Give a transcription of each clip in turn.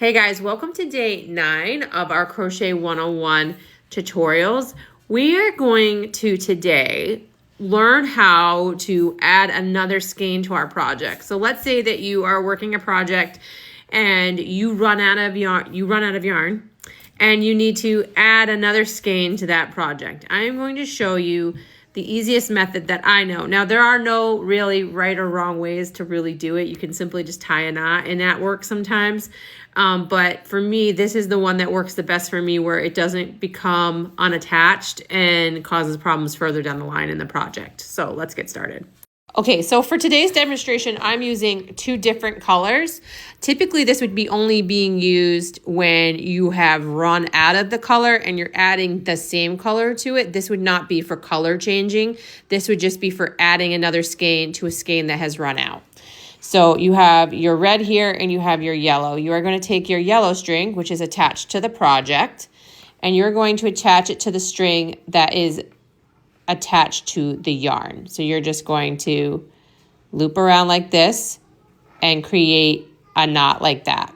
Hey guys, welcome to day 9 of our Crochet 101 tutorials. We are going to today learn how to add another skein to our project. So let's say that you are working a project and you run out of yarn, and you need to add another skein to that project. I am going to show you the easiest method that I know. Now, there are no really right or wrong ways to really do it. You can simply just tie a knot, and that works sometimes. But for me, this is the one that works the best for me, where it doesn't become unattached and causes problems further down the line in the project. So let's get started. Okay, so for today's demonstration, I'm using 2 different colors. Typically, this would be only being used when you have run out of the color and you're adding the same color to it. This would not be for color changing. This would just be for adding another skein to a skein that has run out. So you have your red here and you have your yellow. You are going to take your yellow string, which is attached to the project, and you're going to attach it to the string that is attached to the yarn. So you're just going to loop around like this and create a knot like that.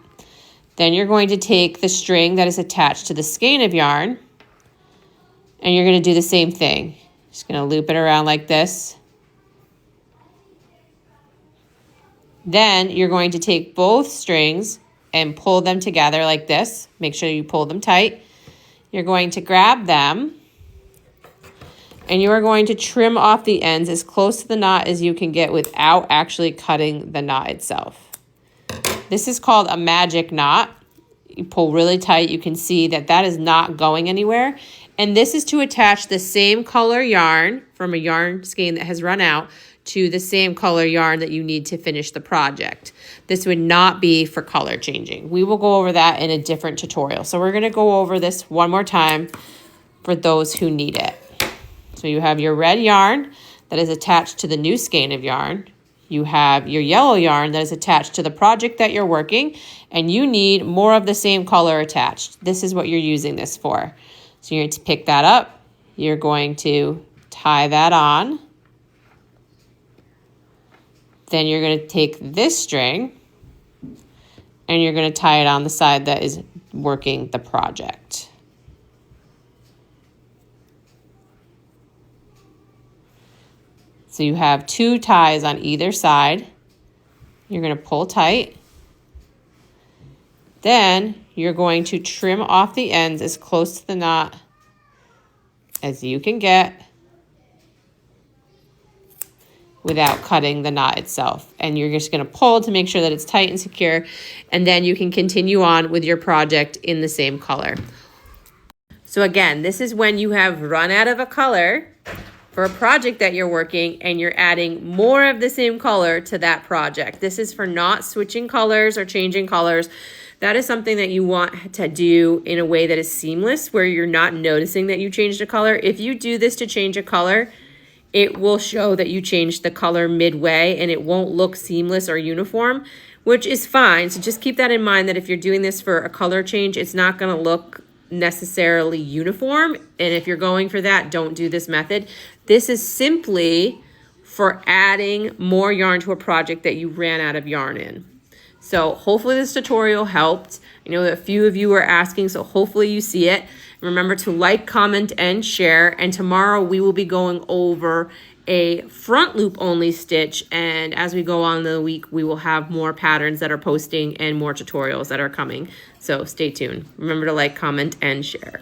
Then you're going to take the string that is attached to the skein of yarn, and you're going to do the same thing. Just going to loop it around like this. Then you're going to take both strings and pull them together like this. Make sure you pull them tight. You're going to grab them, and you are going to trim off the ends as close to the knot as you can get without actually cutting the knot itself. This is called a magic knot. You pull really tight. You can see that that is not going anywhere. And this is to attach the same color yarn from a yarn skein that has run out to the same color yarn that you need to finish the project. This would not be for color changing. We will go over that in a different tutorial. So we're going to go over this one more time for those who need it. So you have your red yarn that is attached to the new skein of yarn. You have your yellow yarn that is attached to the project that you're working, and you need more of the same color attached. This is what you're using this for. So you're going to pick that up. You're going to tie that on. Then you're going to take this string and you're going to tie it on the side that is working the project. So you have 2 ties on either side. You're going to pull tight. Then you're going to trim off the ends as close to the knot as you can get without cutting the knot itself. And you're just going to pull to make sure that it's tight and secure, and then you can continue on with your project in the same color. So again, this is when you have run out of a color for a project that you're working and you're adding more of the same color to that project. This is for not switching colors or changing colors. That is something that you want to do in a way that is seamless, where you're not noticing that you changed a color. If you do this to change a color, it will show that you changed the color midway and it won't look seamless or uniform, which is fine. So just keep that in mind, that if you're doing this for a color change, it's not going to look necessarily uniform. And if you're going for that, don't do this method. This is simply for adding more yarn to a project that you ran out of yarn in. So hopefully this tutorial helped. I know that a few of you are asking, so hopefully you see it. Remember to like, comment, and share. And tomorrow we will be going over a front loop only stitch. And as we go on in the week, we will have more patterns that are posting and more tutorials that are coming. So stay tuned. Remember to like, comment, and share.